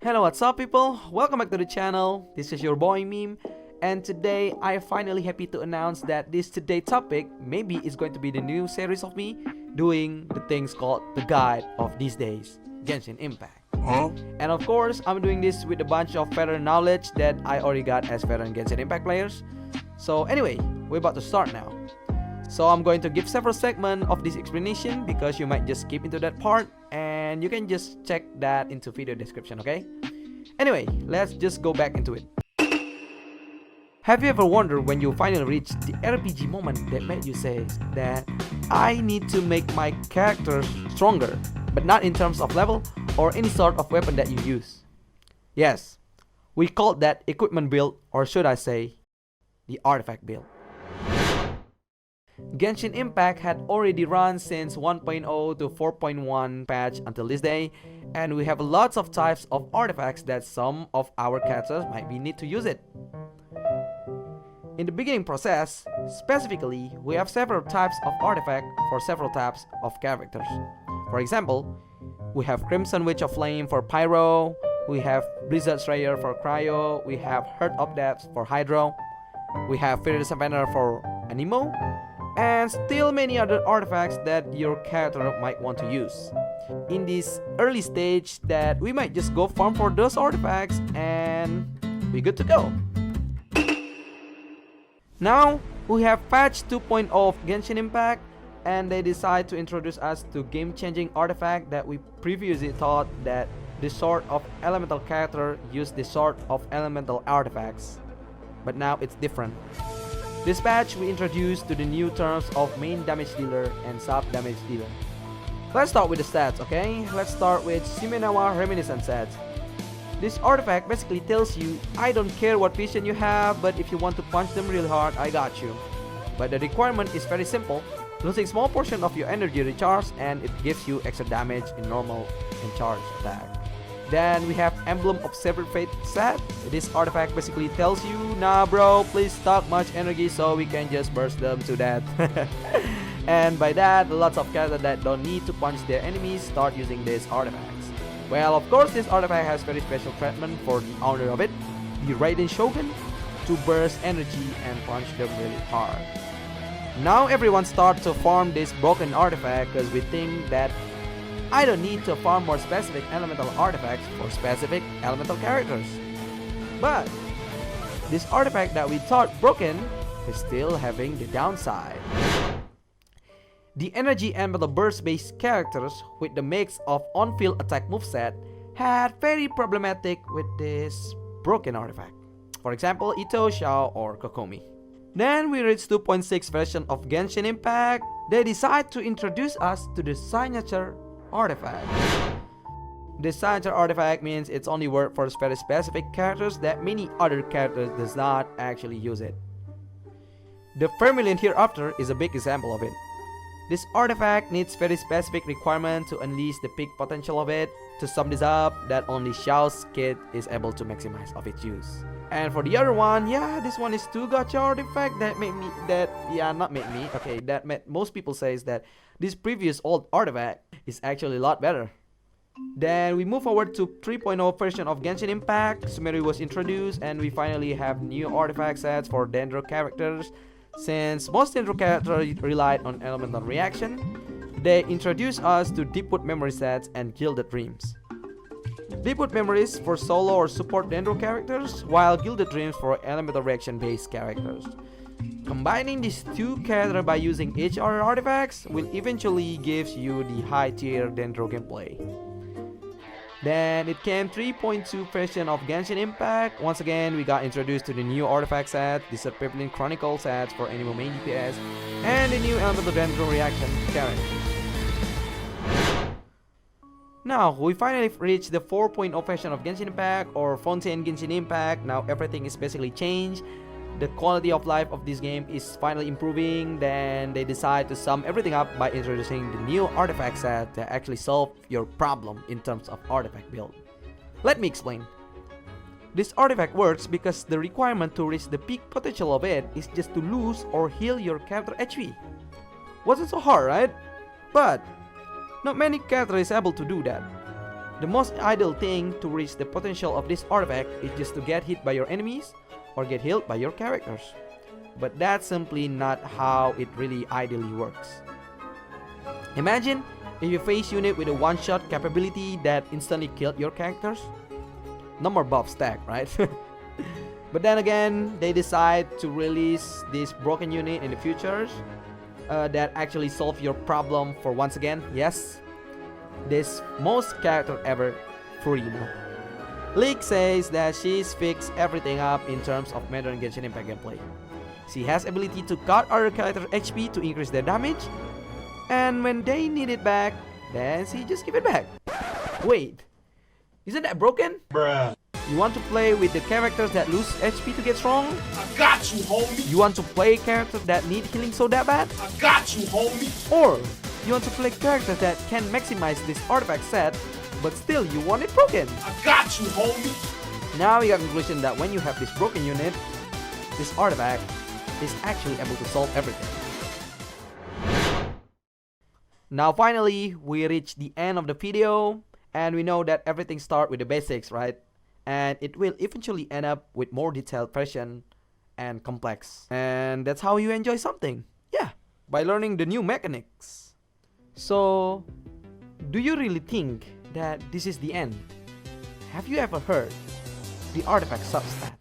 Hello, what's up people? Welcome back to the channel. This is your boy Meme, and today I am finally happy to announce that this today topic maybe is going to be the new series of me doing the things called the guide of these days, Genshin Impact. And of course, I'm doing this with a bunch of veteran knowledge that I already got as veteran Genshin Impact players. So anyway, we're about to start now. So I'm going to give several segments of this explanation because you might just skip into that part and you can just check that into video description, okay? Anyway, let's just go back into it. Have you ever wondered when you finally reach the RPG moment that made you say that I need to make my character stronger, but not in terms of level or any sort of weapon that you use? Yes, we call that equipment build, or should I say, the artifact build. Genshin Impact had already run since 1.0 to 4.1 patch until this day, and we have lots of types of artifacts that some of our characters might be need to use it. In the beginning process, specifically, we have several types of artifact for several types of characters. For example, we have Crimson Witch of Flame for Pyro, we have Blizzard Slayer for Cryo, we have Heart of Depths for Hydro, we have Furina Kit for Anemo, and still many other artifacts that your character might want to use. In this early stage that we might just go farm for those artifacts and we're good to go. Now we have patch 2.0 of Genshin Impact, and they decide to introduce us to game-changing artifact that we previously thought that this sort of elemental character used this sort of elemental artifacts, but now it's different. This patch we introduced to the new terms of main damage dealer and sub damage dealer. Let's start with the stats, okay? Let's start with Shimenawa Reminiscent stats. This artifact basically tells you, I don't care what vision you have, but if you want to punch them real hard, I got you. But the requirement is very simple, losing small portion of your energy recharge, and it gives you extra damage in normal and charged attack. Then we have Emblem of Severed Fate set. This artifact basically tells you, nah bro, please stock much energy so we can just burst them to death. And by that, lots of characters that don't need to punch their enemies start using these artifacts. Well, of course, this artifact has very special treatment for the owner of it, the Raiden Shogun, to burst energy and punch them really hard. Now everyone starts to farm this broken artifact because we think that I don't need to farm more specific elemental artifacts for specific elemental characters. But this artifact that we thought broken is still having the downside. The energy and metal burst based characters with the mix of on-field attack moveset had very problematic with this broken artifact. For example, Ito, Xiao, or Kokomi. Then we reach 2.6 version of Genshin Impact. They decide to introduce us to the signature artifact. The signature artifact means it's only worked for very specific characters that many other characters does not actually use it. The Vermilion Hereafter is a big example of it. This artifact needs very specific requirement to unleash the peak potential of it. To sum this up, that only Xiao's kit is able to maximize of its use. And for the other one, yeah, this one is too gacha artifact that made me, that made most people says that this previous old artifact is actually a lot better. Then we move forward to 3.0 version of Genshin Impact. Sumeru was introduced and we finally have new artifact sets for Dendro characters. Since most Dendro characters relied on elemental reaction, they introduced us to Deepwood memory sets and Gilded Dreams. Deepwood memories for solo or support Dendro characters, while Gilded Dreams for elemental reaction based characters. Combining these two characters by using each other artifacts will eventually give you the high tier Dendro gameplay. Then it came 3.2 version of Genshin Impact. Once again, we got introduced to the new artifact set, the Serpentine Chronicle sets for Anemo main DPS, and the new elemental Dendro reaction character. Now, we finally reached the 4.0 version of Genshin Impact, or Fontaine Genshin Impact. Now everything is basically changed. The quality of life of this game is finally improving. Then they decide to sum everything up by introducing the new artifact set that actually solve your problem in terms of artifact build. Let me explain. This artifact works because the requirement to reach the peak potential of it is just to lose or heal your character HP. Wasn't so hard, right? But not many characters is able to do that. The most ideal thing to reach the potential of this artifact is just to get hit by your enemies or get healed by your characters. But that's simply not how it really ideally works. Imagine if you face unit with a one-shot capability that instantly killed your characters. No more buff stack, right? But then again, they decide to release this broken unit in the future that actually solve your problem for once again. Yes, this most character ever, Furina. Leak says that she's fixed everything up in terms of modern Genshin Impact gameplay. She has ability to cut other characters' HP to increase their damage, and when they need it back, then she just give it back. Wait, isn't that broken? Bruh. You want to play with the characters that lose HP to get strong? I got you, homie. You want to play characters that need healing so that bad? I got you, homie. Or you want to play characters that can maximize this artifact set, but still you want it broken? I got you, homie. Now you got a conclusion that when you have this broken unit, this artifact is actually able to solve everything. Now finally, we reach the end of the video, and we know that everything starts with the basics, right? And it will eventually end up with more detailed version and complex. And that's how you enjoy something. Yeah, by learning the new mechanics. So, do you really think that this is the end? Have you ever heard the artifact substat?